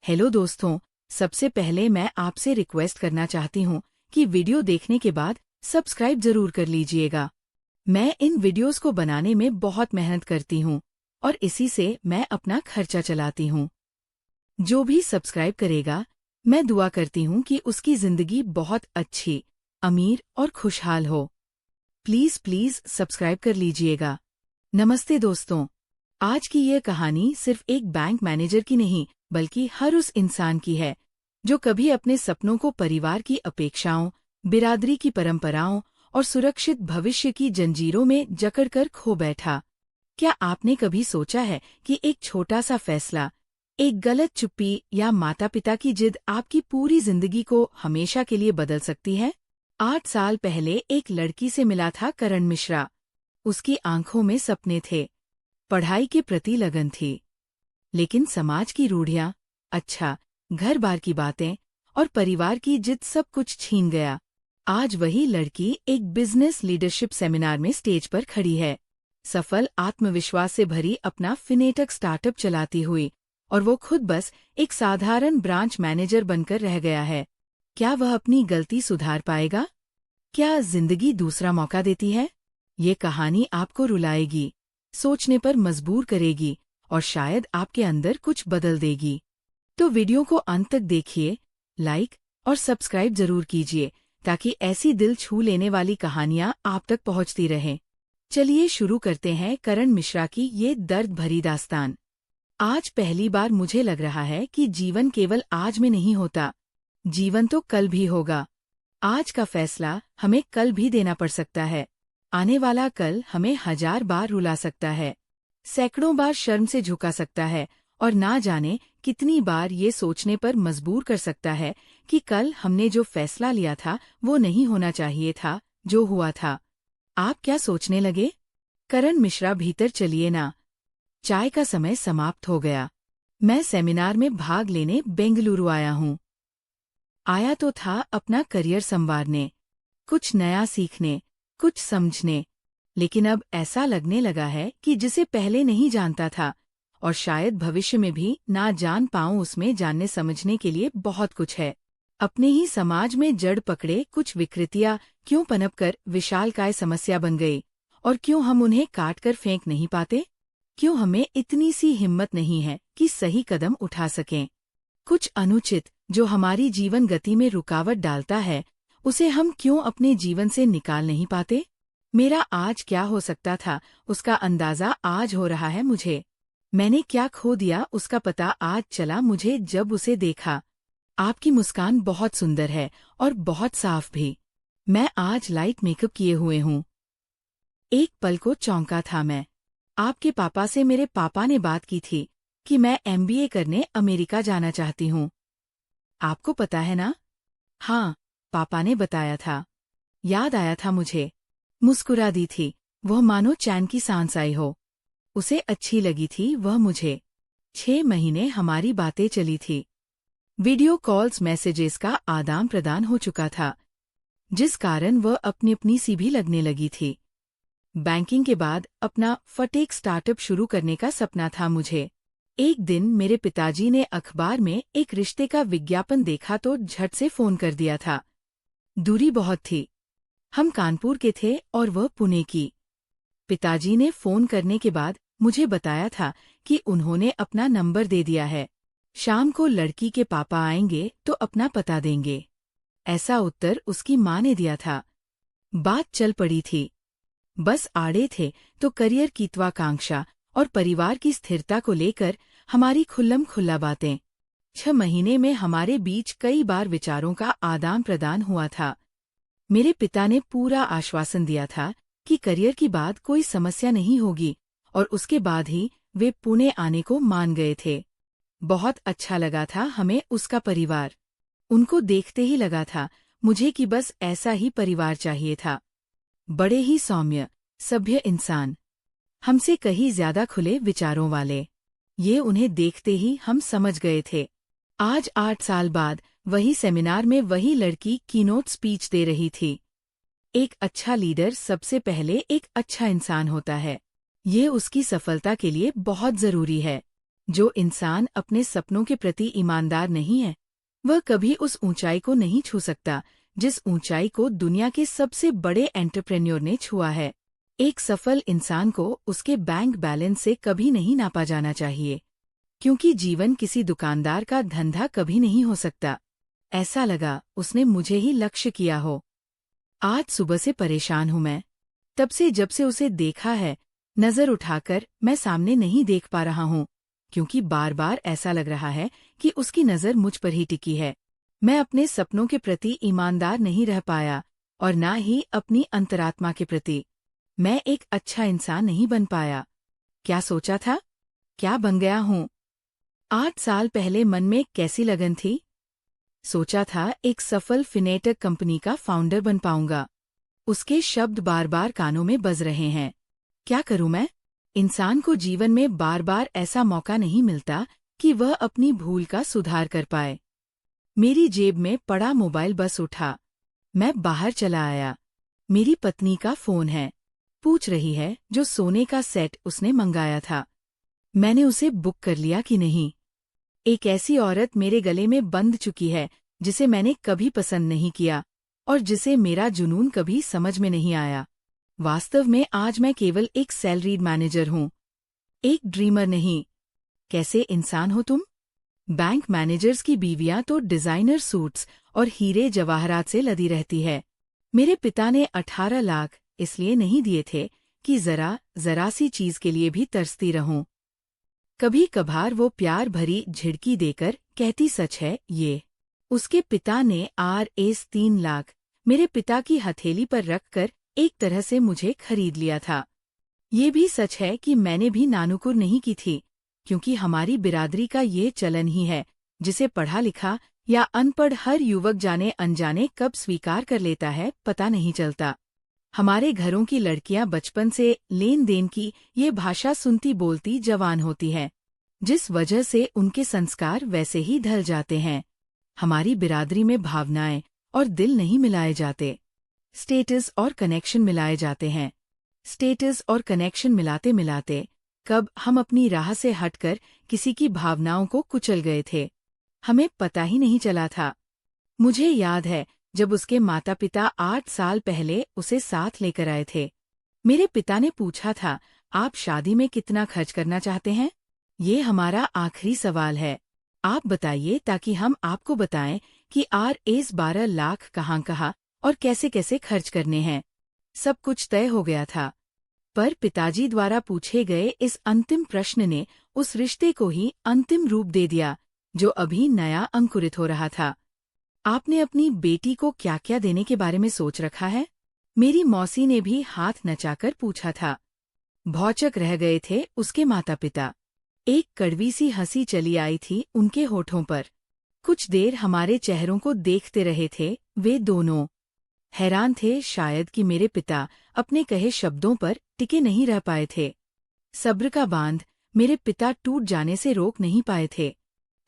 Hello दोस्तों, सबसे पहले मैं आपसे रिक्वेस्ट करना चाहती हूँ कि वीडियो देखने के बाद सब्सक्राइब जरूर कर लीजिएगा। मैं इन वीडियोस को बनाने में बहुत मेहनत करती हूँ और इसी से मैं अपना खर्चा चलाती हूँ। जो भी सब्सक्राइब करेगा, मैं दुआ करती हूँ कि उसकी जिंदगी बहुत अच्छी, अमीर और खुशहाल हो। प्लीज प्लीज सब्सक्राइब कर लीजिएगा। नमस्ते दोस्तों, आज की ये कहानी सिर्फ एक बैंक मैनेजर की नहीं बल्कि हर उस इंसान की है जो कभी अपने सपनों को परिवार की अपेक्षाओं, बिरादरी की परंपराओं और सुरक्षित भविष्य की जंजीरों में जकड़कर खो बैठा। क्या आपने कभी सोचा है कि एक छोटा सा फैसला, एक गलत चुप्पी या माता पिता की जिद आपकी पूरी जिंदगी को हमेशा के लिए बदल सकती है? 8 साल पहले एक लड़की से मिला था करण मिश्रा। उसकी आंखों में सपने थे, पढ़ाई के प्रति लगन थी, लेकिन समाज की रूढ़ियां, अच्छा, घर-बार की बातें और परिवार की जिद सब कुछ छीन गया। आज वही लड़की एक बिजनेस लीडरशिप सेमिनार में स्टेज पर खड़ी है, सफल, आत्मविश्वास से भरी अपना फिनेटेक स्टार्टअप चलाती हुई, और वो खुद बस एक साधारण ब्रांच मैनेजर बनकर रह गया है। क्या वह अपनी गलती सुधार पाएगा? क्या जिंदगी दूसरा मौका देती है? ये कहानी आपको रुलाएगी, सोचने पर मजबूर करेगी और शायद आपके अंदर कुछ बदल देगी। तो वीडियो को अंत तक देखिए, लाइक और सब्सक्राइब जरूर कीजिए ताकि ऐसी दिल छू लेने वाली कहानियां आप तक पहुंचती रहें। चलिए शुरू करते हैं करण मिश्रा की ये दर्द भरी दास्तान। आज पहली बार मुझे लग रहा है कि जीवन केवल आज में नहीं होता, जीवन तो कल भी होगा। आज का फैसला हमें कल भी देना पड़ सकता है। आने वाला कल हमें 1000 बार रुला सकता है, सैकड़ों बार शर्म से झुका सकता है और ना जाने कितनी बार ये सोचने पर मजबूर कर सकता है कि कल हमने जो फैसला लिया था वो नहीं होना चाहिए था जो हुआ था। आप क्या सोचने लगे? करण मिश्रा, भीतर चलिए ना, चाय का समय समाप्त हो गया। मैं सेमिनार में भाग लेने बेंगलुरु आया हूँ। आया तो था अपना करियर संवारने, कुछ नया सीखने, कुछ समझने, लेकिन अब ऐसा लगने लगा है कि जिसे पहले नहीं जानता था और शायद भविष्य में भी ना जान पाऊं, उसमें जानने समझने के लिए बहुत कुछ है। अपने ही समाज में जड़ पकड़े कुछ विकृतियां क्यों पनपकर विशालकाय समस्या बन गई, और क्यों हम उन्हें काट कर फेंक नहीं पाते? क्यों हमें इतनी सी हिम्मत नहीं है कि सही कदम उठा सकें? कुछ अनुचित जो हमारी जीवन गति में रुकावट डालता है, उसे हम क्यों अपने जीवन से निकाल नहीं पाते? मेरा आज क्या हो सकता था, उसका अंदाजा आज हो रहा है मुझे। मैंने क्या खो दिया, उसका पता आज चला मुझे जब उसे देखा। आपकी मुस्कान बहुत सुंदर है और बहुत साफ भी। मैं आज लाइट मेकअप किए हुए हूँ। एक पल को चौंका था मैं। आपके पापा से मेरे पापा ने बात की थी कि मैं MBA करने अमेरिका जाना चाहती हूँ। आपको पता है ना? हाँ, पापा ने बताया था। याद आया था मुझे। मुस्कुरा दी थी, वह मानो चैन की सांस आई हो। उसे अच्छी लगी थी वह मुझे। 6 महीने हमारी बातें चली थी। वीडियो कॉल्स, मैसेजेस का आदान प्रदान हो चुका था, जिस कारण वह अपनी अपनी सी भी लगने लगी थी। बैंकिंग के बाद अपना फटेक स्टार्टअप शुरू करने का सपना था मुझे। एक दिन मेरे पिताजी ने अखबार में एक रिश्ते का विज्ञापन देखा तो झट से फोन कर दिया था। दूरी बहुत थी, हम कानपुर के थे और वह पुणे की। पिताजी ने फोन करने के बाद मुझे बताया था कि उन्होंने अपना नंबर दे दिया है, शाम को लड़की के पापा आएंगे तो अपना पता देंगे। ऐसा उत्तर उसकी माँ ने दिया था। बात चल पड़ी थी। बस आड़े थे तो करियर की त्वाकांक्षा और परिवार की स्थिरता को लेकर हमारी खुल्लम खुल्ला बातें। 6 महीने में हमारे बीच कई बार विचारों का आदान प्रदान हुआ था। मेरे पिता ने पूरा आश्वासन दिया था कि करियर की बात कोई समस्या नहीं होगी, और उसके बाद ही वे पुणे आने को मान गए थे। बहुत अच्छा लगा था हमें उसका परिवार। उनको देखते ही लगा था मुझे कि बस ऐसा ही परिवार चाहिए था। बड़े ही सौम्य, सभ्य इंसान, हमसे कहीं ज्यादा खुले विचारों वाले। ये उन्हें देखते ही हम समझ गए थे। आज 8 साल बाद वही सेमिनार में वही लड़की कीनोट स्पीच दे रही थी। एक अच्छा लीडर सबसे पहले एक अच्छा इंसान होता है। ये उसकी सफलता के लिए बहुत जरूरी है। जो इंसान अपने सपनों के प्रति ईमानदार नहीं है, वह कभी उस ऊंचाई को नहीं छू सकता जिस ऊंचाई को दुनिया के सबसे बड़े एंटरप्रेन्योर ने छुआ है। एक सफल इंसान को उसके बैंक बैलेंस से कभी नहीं नापा जाना चाहिए, क्योंकि जीवन किसी दुकानदार का धंधा कभी नहीं हो सकता। ऐसा लगा उसने मुझे ही लक्ष्य किया हो। आज सुबह से परेशान हूं मैं। तब से जब से उसे देखा है, नजर उठाकर मैं सामने नहीं देख पा रहा हूं, क्योंकि बार बार ऐसा लग रहा है कि उसकी नजर मुझ पर ही टिकी है। मैं अपने सपनों के प्रति ईमानदार नहीं रह पाया और ना ही अपनी अंतरात्मा के प्रति। मैं एक अच्छा इंसान नहीं बन पाया। क्या सोचा था, क्या बन गया हूं। 8 साल पहले मन में कैसी लगन थी। सोचा था एक सफल फिनेटेक कंपनी का फाउंडर बन पाऊंगा। उसके शब्द बार बार कानों में बज रहे हैं। क्या करूं मैं। इंसान को जीवन में बार बार ऐसा मौका नहीं मिलता कि वह अपनी भूल का सुधार कर पाए। मेरी जेब में पड़ा मोबाइल बस उठा। मैं बाहर चला आया। मेरी पत्नी का फोन है। पूछ रही है जो सोने का सेट उसने मंगाया था, मैंने उसे बुक कर लिया कि नहीं। एक ऐसी औरत मेरे गले में बंध चुकी है जिसे मैंने कभी पसंद नहीं किया और जिसे मेरा जुनून कभी समझ में नहीं आया। वास्तव में आज मैं केवल एक सैलरीड मैनेजर हूं, एक ड्रीमर नहीं। कैसे इंसान हो तुम। बैंक मैनेजर्स की बीवियां तो डिजाइनर सूट्स और हीरे जवाहरात से लदी रहती है। मेरे पिता ने 18 लाख इसलिए नहीं दिए थे कि जरा सी चीज के लिए भी तरसती रहूं। कभी कभार वो प्यार भरी झिड़की देकर कहती सच है ये। उसके पिता ने RS 3 लाख मेरे पिता की हथेली पर रखकर एक तरह से मुझे खरीद लिया था। ये भी सच है कि मैंने भी नानुकुर नहीं की थी, क्योंकि हमारी बिरादरी का ये चलन ही है जिसे पढ़ा लिखा या अनपढ़ हर युवक जाने अनजाने कब स्वीकार कर लेता है पता नहीं चलता। हमारे घरों की लड़कियां बचपन से लेन देन की ये भाषा सुनती बोलती जवान होती है, जिस वजह से उनके संस्कार वैसे ही ढल जाते हैं। हमारी बिरादरी में भावनाएं और दिल नहीं मिलाए जाते, स्टेटस और कनेक्शन मिलाए जाते हैं। स्टेटस और कनेक्शन मिलाते मिलाते कब हम अपनी राह से हटकर किसी की भावनाओं को कुचल गए थे, हमें पता ही नहीं चला था। मुझे याद है जब उसके माता पिता 8 साल पहले उसे साथ लेकर आए थे। मेरे पिता ने पूछा था, आप शादी में कितना खर्च करना चाहते हैं। ये हमारा आखिरी सवाल है, आप बताइए ताकि हम आपको बताएं कि RS 12 लाख कहाँ और कैसे कैसे खर्च करने हैं। सब कुछ तय हो गया था, पर पिताजी द्वारा पूछे गए इस अंतिम प्रश्न ने उस रिश्ते को ही अंतिम रूप दे दिया जो अभी नया अंकुरित हो रहा था। आपने अपनी बेटी को क्या क्या देने के बारे में सोच रखा है। मेरी मौसी ने भी हाथ नचाकर पूछा था। भौचक रह गए थे उसके माता पिता। एक कड़वी सी हंसी चली आई थी उनके होठों पर। कुछ देर हमारे चेहरों को देखते रहे थे वे दोनों। हैरान थे शायद कि मेरे पिता अपने कहे शब्दों पर टिके नहीं रह पाए थे। सब्र का बांध मेरे पिता टूट जाने से रोक नहीं पाए थे।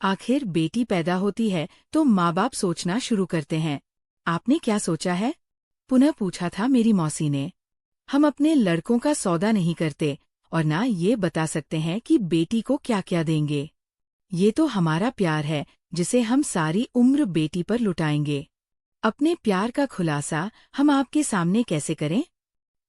आखिर बेटी पैदा होती है तो माँ बाप सोचना शुरू करते हैं। आपने क्या सोचा है, पुनः पूछा था मेरी मौसी ने। हम अपने लड़कों का सौदा नहीं करते और ना ये बता सकते हैं कि बेटी को क्या क्या देंगे। ये तो हमारा प्यार है जिसे हम सारी उम्र बेटी पर लुटाएंगे। अपने प्यार का खुलासा हम आपके सामने कैसे करें।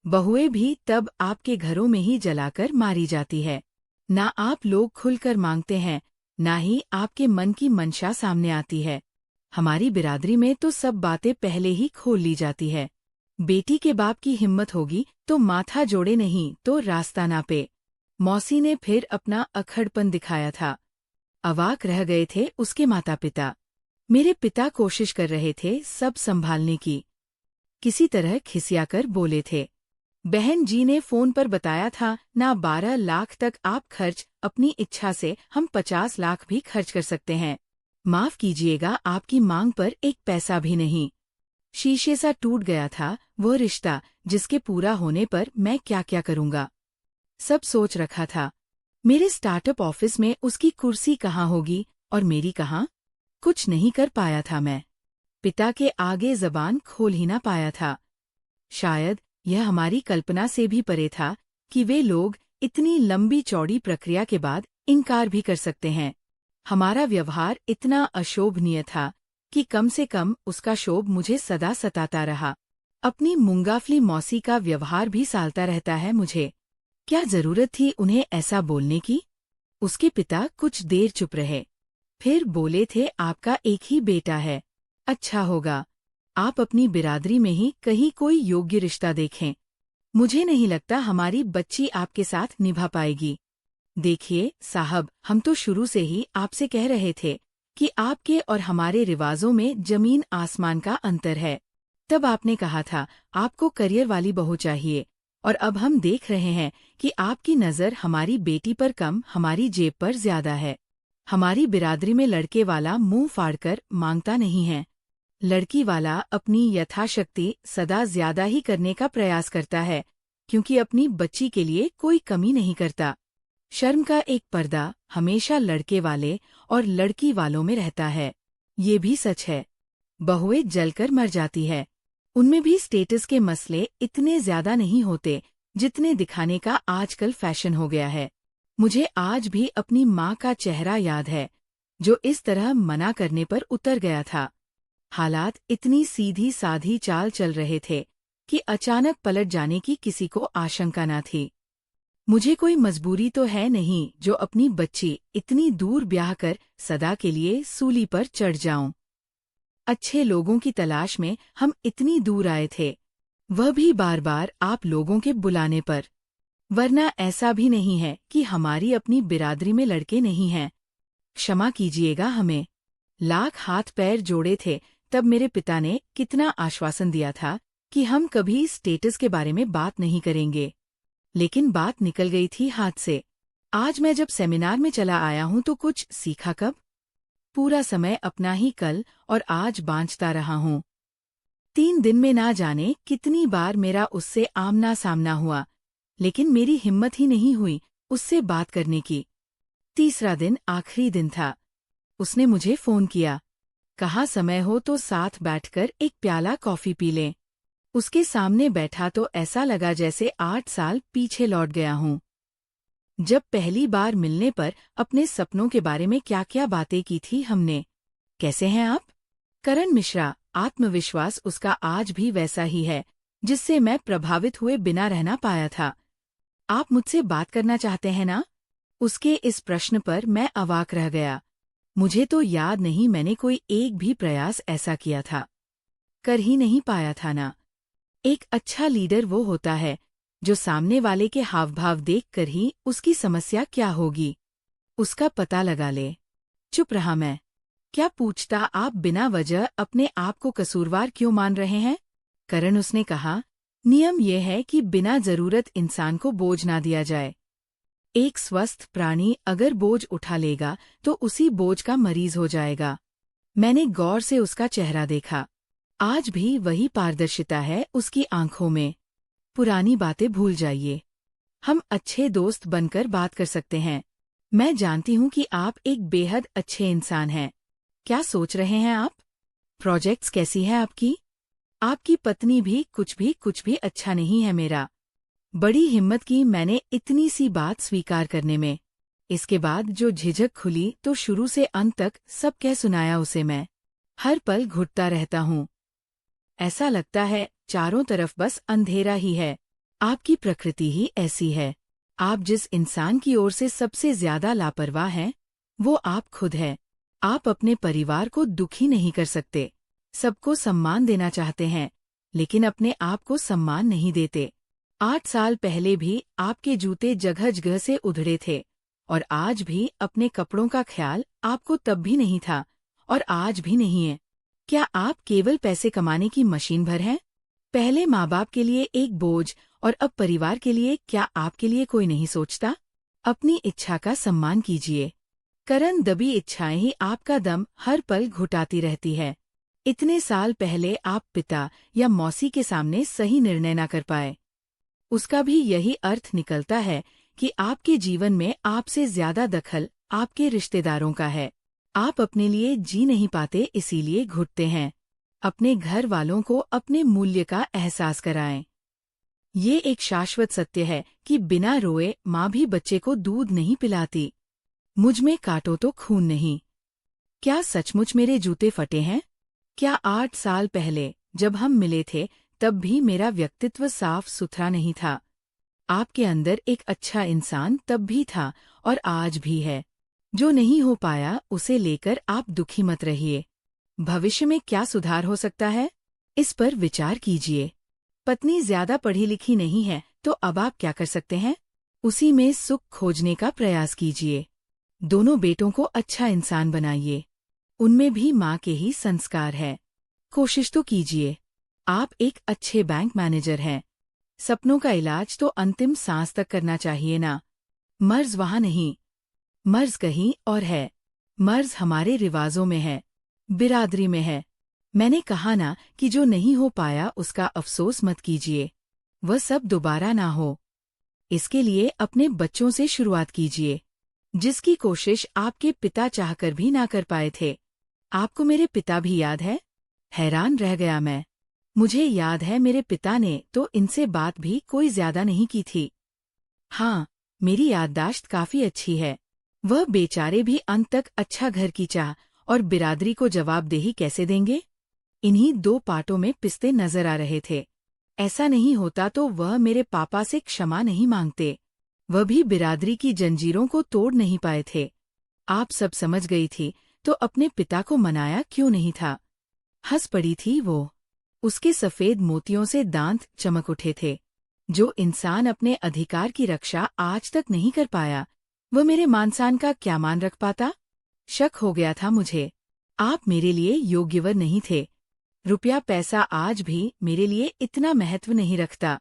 बहुएं भी तब आपके घरों में ही जलाकर मारी जाती है। ना आप लोग खुलकर मांगते हैं, ना ही आपके मन की मंशा सामने आती है। हमारी बिरादरी में तो सब बातें पहले ही खोल ली जाती है। बेटी के बाप की हिम्मत होगी तो माथा जोड़े नहीं तो रास्ता नापे। मौसी ने फिर अपना अखड़पन दिखाया था। अवाक रह गए थे उसके माता पिता। मेरे पिता कोशिश कर रहे थे सब संभालने की। किसी तरह खिसियाकर बोले थे, बहन जी ने फोन पर बताया था ना 12 लाख तक आप खर्च, अपनी इच्छा से हम 50 लाख भी खर्च कर सकते हैं। माफ कीजिएगा आपकी मांग पर एक पैसा भी नहीं। शीशे सा टूट गया था वो रिश्ता जिसके पूरा होने पर मैं क्या क्या करूंगा। सब सोच रखा था। मेरे स्टार्टअप ऑफिस में उसकी कुर्सी कहाँ होगी और मेरी कहाँ। कुछ नहीं कर पाया था मैं। पिता के आगे जबान खोल ही ना पाया था। शायद यह हमारी कल्पना से भी परे था कि वे लोग इतनी लंबी चौड़ी प्रक्रिया के बाद इनकार भी कर सकते हैं। हमारा व्यवहार इतना अशोभनीय था कि कम से कम उसका शोभ मुझे सदा सताता रहा। अपनी मूंगाफली मौसी का व्यवहार भी सालता रहता है मुझे। क्या जरूरत थी उन्हें ऐसा बोलने की? उसके पिता कुछ देर चुप रहे, फिर बोले थे, आपका एक ही बेटा है, अच्छा होगा आप अपनी बिरादरी में ही कहीं कोई योग्य रिश्ता देखें। मुझे नहीं लगता हमारी बच्ची आपके साथ निभा पाएगी। देखिए साहब, हम तो शुरू से ही आपसे कह रहे थे कि आपके और हमारे रिवाजों में जमीन आसमान का अंतर है। तब आपने कहा था आपको करियर वाली बहू चाहिए, और अब हम देख रहे हैं कि आपकी नज़र हमारी बेटी पर कम हमारी जेब पर ज्यादा है। हमारी बिरादरी में लड़के वाला मुंह फाड़कर मांगता नहीं है, लड़की वाला अपनी यथाशक्ति सदा ज्यादा ही करने का प्रयास करता है, क्योंकि अपनी बच्ची के लिए कोई कमी नहीं करता। शर्म का एक पर्दा हमेशा लड़के वाले और लड़की वालों में रहता है। ये भी सच है, बहुएं जलकर मर जाती है, उनमें भी स्टेटस के मसले इतने ज्यादा नहीं होते जितने दिखाने का आजकल फैशन हो गया है। मुझे आज भी अपनी माँ का चेहरा याद है, जो इस तरह मना करने पर उतर गया था। हालात इतनी सीधी साधी चाल चल रहे थे कि अचानक पलट जाने की किसी को आशंका न थी। मुझे कोई मजबूरी तो है नहीं जो अपनी बच्ची इतनी दूर ब्याह कर सदा के लिए सूली पर चढ़ जाऊं। अच्छे लोगों की तलाश में हम इतनी दूर आए थे, वह भी बार बार आप लोगों के बुलाने पर। वरना ऐसा भी नहीं है कि हमारी अपनी बिरादरी में लड़के नहीं हैं। क्षमा कीजिएगा हमें। लाख हाथ पैर जोड़े थे तब मेरे पिता ने कितना आश्वासन दिया था कि हम कभी स्टेटस के बारे में बात नहीं करेंगे, लेकिन बात निकल गई थी हाथ से। आज मैं जब सेमिनार में चला आया हूं तो कुछ सीखा कब? पूरा समय अपना ही कल और आज बांचता रहा हूं। 3 दिन में ना जाने कितनी बार मेरा उससे आमना सामना हुआ, लेकिन मेरी हिम्मत ही नहीं हुई उससे बात करने की। तीसरा दिन आखिरी दिन था। उसने मुझे फोन किया, कहा समय हो तो साथ बैठकर एक प्याला कॉफी पी लें। उसके सामने बैठा तो ऐसा लगा जैसे 8 साल पीछे लौट गया हूं। जब पहली बार मिलने पर अपने सपनों के बारे में क्या क्या बातें की थी हमने। कैसे हैं आप? करण मिश्रा। आत्मविश्वास उसका आज भी वैसा ही है जिससे मैं प्रभावित हुए बिना रहना पाया था। आप मुझसे बात करना चाहते हैं ना? उसके इस प्रश्न पर मैं अवाक रह गया। मुझे तो याद नहीं मैंने कोई एक भी प्रयास ऐसा किया था। कर ही नहीं पाया था ना। एक अच्छा लीडर वो होता है जो सामने वाले के हाव भाव देखकर ही उसकी समस्या क्या होगी उसका पता लगा ले। चुप रहा मैं। क्या पूछता आप बिना वजह अपने आप को कसूरवार क्यों मान रहे हैं? करण, उसने कहा, नियम यह है कि बिना जरूरत इंसान को बोझ ना दिया जाए। एक स्वस्थ प्राणी अगर बोझ उठा लेगा तो उसी बोझ का मरीज हो जाएगा। मैंने गौर से उसका चेहरा देखा। आज भी वही पारदर्शिता है उसकी आंखों में। पुरानी बातें भूल जाइए, हम अच्छे दोस्त बनकर बात कर सकते हैं। मैं जानती हूँ कि आप एक बेहद अच्छे इंसान हैं। क्या सोच रहे हैं आप? प्रोजेक्ट्स कैसी है आपकी? आपकी पत्नी भी कुछ भी अच्छा नहीं है मेरा। बड़ी हिम्मत की मैंने इतनी सी बात स्वीकार करने में। इसके बाद जो झिझक खुली तो शुरू से अंत तक सब कह सुनाया उसे मैं। हर पल घुटता रहता हूँ। ऐसा लगता है चारों तरफ बस अंधेरा ही है। आपकी प्रकृति ही ऐसी है। आप जिस इंसान की ओर से सबसे ज्यादा लापरवाह हैं, वो आप खुद है। आप अपने परिवार को दुखी नहीं कर सकते। सबको सम्मान देना चाहते हैं, लेकिन अपने आप को सम्मान नहीं देते। 8 साल पहले भी आपके जूते जगह जगह से उधड़े थे, और आज भी अपने कपड़ों का ख्याल आपको तब भी नहीं था और आज भी नहीं है। क्या आप केवल पैसे कमाने की मशीन भर हैं? पहले माँ बाप के लिए एक बोझ और अब परिवार के लिए। क्या आपके लिए कोई नहीं सोचता? अपनी इच्छा का सम्मान कीजिए। करण, दबी इच्छाएं ही आपका दम हर पल घुटाती रहती है। इतने साल पहले आप पिता या मौसी के सामने सही निर्णय न कर पाए। उसका भी यही अर्थ निकलता है कि आपके जीवन में आपसे ज्यादा दखल आपके रिश्तेदारों का है। आप अपने लिए जी नहीं पाते, इसीलिए घुटते हैं। अपने घर वालों को अपने मूल्य का एहसास कराएं। ये एक शाश्वत सत्य है कि बिना रोए माँ भी बच्चे को दूध नहीं पिलाती। मुझ में काटो तो खून नहीं। क्या सचमुच मेरे जूते फटे हैं? क्या 8 साल पहले जब हम मिले थे तब भी मेरा व्यक्तित्व साफ सुथरा नहीं था? आपके अंदर एक अच्छा इंसान तब भी था और आज भी है। जो नहीं हो पाया उसे लेकर आप दुखी मत रहिए। भविष्य में क्या सुधार हो सकता है, इस पर विचार कीजिए। पत्नी ज्यादा पढ़ी लिखी नहीं है तो अब आप क्या कर सकते हैं? उसी में सुख खोजने का प्रयास कीजिए। दोनों बेटों को अच्छा इंसान बनाइए। उनमें भी माँ के ही संस्कार है। कोशिश तो कीजिए। आप एक अच्छे बैंक मैनेजर हैं। सपनों का इलाज तो अंतिम सांस तक करना चाहिए ना। मर्ज वहाँ नहीं, मर्ज कहीं और है। मर्ज हमारे रिवाजों में है, बिरादरी में है। मैंने कहा ना कि जो नहीं हो पाया उसका अफसोस मत कीजिए। वह सब दोबारा ना हो। इसके लिए अपने बच्चों से शुरुआत कीजिए, जिसकी कोशिश आपके पिता चाहकर भी ना कर पाए थे। आपको मेरे पिता भी याद है? हैरान रह गया मैं। मुझे याद है मेरे पिता ने तो इनसे बात भी कोई ज्यादा नहीं की थी। हाँ, मेरी याददाश्त काफी अच्छी है। वह बेचारे भी अंत तक अच्छा घर की चाह और बिरादरी को जवाबदेही कैसे देंगे? इन्हीं 2 पार्टों में पिसते नजर आ रहे थे। ऐसा नहीं होता तो वह मेरे पापा से क्षमा नहीं मांगते। वह भी बिरादरी की जंजीरों को तोड़ नहीं पाए थे। आप सब समझ गई थी तो अपने पिता को मनाया क्यों नहीं था? हंस पड़ी थी वो। उसके सफेद मोतियों से दांत चमक उठे थे। जो इंसान अपने अधिकार की रक्षा आज तक नहीं कर पाया, वह मेरे मानसान का क्या मान रख पाता? शक हो गया था मुझे। आप मेरे लिए योग्यवर नहीं थे। रुपया पैसा आज भी मेरे लिए इतना महत्व नहीं रखता।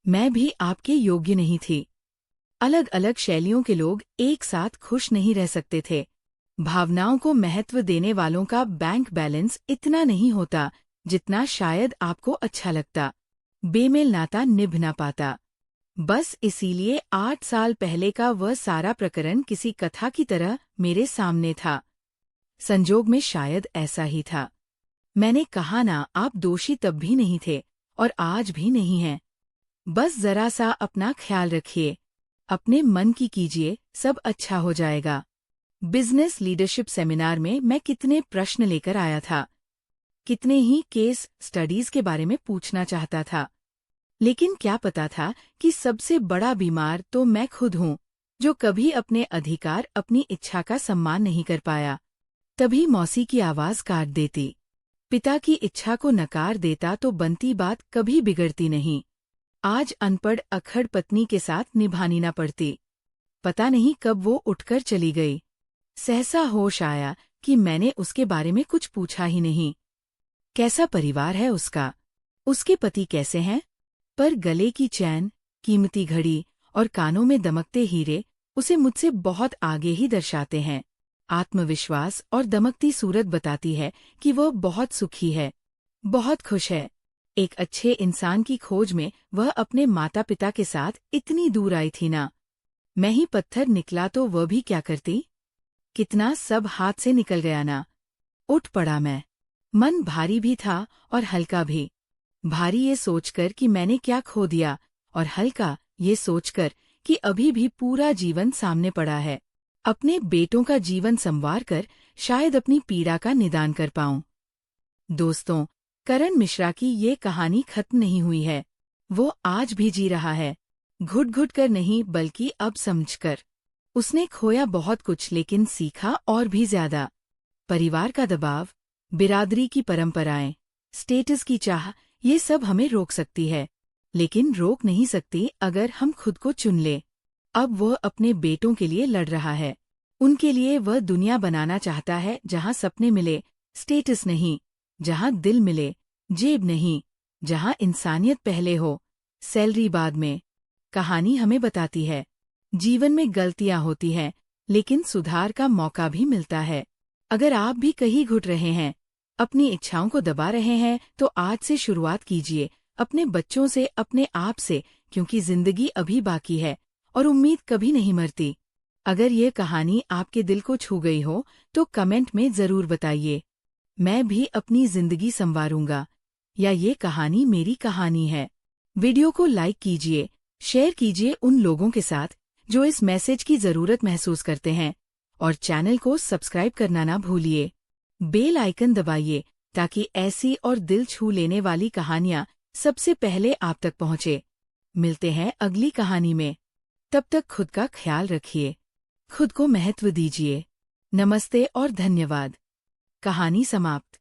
मैं भी आपके योग्य नहीं थी। अलग अलग शैलियों के लोग एक साथ खुश नहीं रह सकते थे। भावनाओं को महत्व देने वालों का बैंक बैलेंस इतना नहीं होता जितना शायद आपको अच्छा लगता। बेमेल नाता निभ ना पाता। बस इसीलिए 8 साल पहले का वह सारा प्रकरण किसी कथा की तरह मेरे सामने था। संजोग में शायद ऐसा ही था। मैंने कहा ना, आप दोषी तब भी नहीं थे और आज भी नहीं हैं। बस जरा सा अपना ख्याल रखिए। अपने मन की कीजिए, सब अच्छा हो जाएगा। बिजनेस लीडरशिप सेमिनार में मैं कितने प्रश्न लेकर आया था। कितने ही केस स्टडीज के बारे में पूछना चाहता था। लेकिन क्या पता था कि सबसे बड़ा बीमार तो मैं खुद हूँ, जो कभी अपने अधिकार, अपनी इच्छा का सम्मान नहीं कर पाया। तभी मौसी की आवाज काट देती। पिता की इच्छा को नकार देता तो बनती बात कभी बिगड़ती नहीं। आज अनपढ़ अखड़ पत्नी के साथ निभानी न पड़ती। पता नहीं कब वो उठकर चली गई। सहसा होश आया कि मैंने उसके बारे में कुछ पूछा ही नहीं। कैसा परिवार है उसका? उसके पति कैसे हैं? पर गले की चैन, कीमती घड़ी और कानों में दमकते हीरे उसे मुझसे बहुत आगे ही दर्शाते हैं। आत्मविश्वास और दमकती सूरत बताती है कि वह बहुत सुखी है, बहुत खुश है। एक अच्छे इंसान की खोज में वह अपने माता पिता के साथ इतनी दूर आई थी ना। मैं ही पत्थर निकला तो वह भी क्या करती? कितना सब हाथ से निकल गया ना। उठ पड़ा मैं। मन भारी भी था और हल्का भी। भारी ये सोचकर कि मैंने क्या खो दिया, और हल्का ये सोचकर कि अभी भी पूरा जीवन सामने पड़ा है। अपने बेटों का जीवन संवार कर शायद अपनी पीड़ा का निदान कर पाऊं। दोस्तों, करण मिश्रा की ये कहानी खत्म नहीं हुई है। वो आज भी जी रहा है, घुट घुट कर नहीं बल्कि अब समझकर। उसने खोया बहुत कुछ लेकिन सीखा और भी ज्यादा। परिवार का दबाव, बिरादरी की परंपराएं, स्टेटस की चाह, ये सब हमें रोक सकती है, लेकिन रोक नहीं सकती अगर हम खुद को चुन ले। अब वह अपने बेटों के लिए लड़ रहा है। उनके लिए वह दुनिया बनाना चाहता है जहां सपने मिले, स्टेटस नहीं, जहां दिल मिले, जेब नहीं, जहां इंसानियत पहले हो, सैलरी बाद में। कहानी हमें बताती है, जीवन में गलतियां होती हैं, लेकिन सुधार का मौका भी मिलता है। अगर आप भी कहीं घुट रहे हैं, अपनी इच्छाओं को दबा रहे हैं, तो आज से शुरुआत कीजिए, अपने बच्चों से, अपने आप से, क्योंकि जिंदगी अभी बाकी है और उम्मीद कभी नहीं मरती। अगर ये कहानी आपके दिल को छू गई हो तो कमेंट में जरूर बताइए। मैं भी अपनी जिंदगी संवारूंगा, या ये कहानी मेरी कहानी है। वीडियो को लाइक कीजिए, शेयर कीजिए उन लोगों के साथ जो इस मैसेज की जरूरत महसूस करते हैं, और चैनल को सब्सक्राइब करना ना भूलिए। बेल आइकन दबाइए ताकि ऐसी और दिल छू लेने वाली कहानियाँ सबसे पहले आप तक पहुँचे। मिलते हैं अगली कहानी में। तब तक खुद का ख्याल रखिए, खुद को महत्व दीजिए। नमस्ते और धन्यवाद। कहानी समाप्त।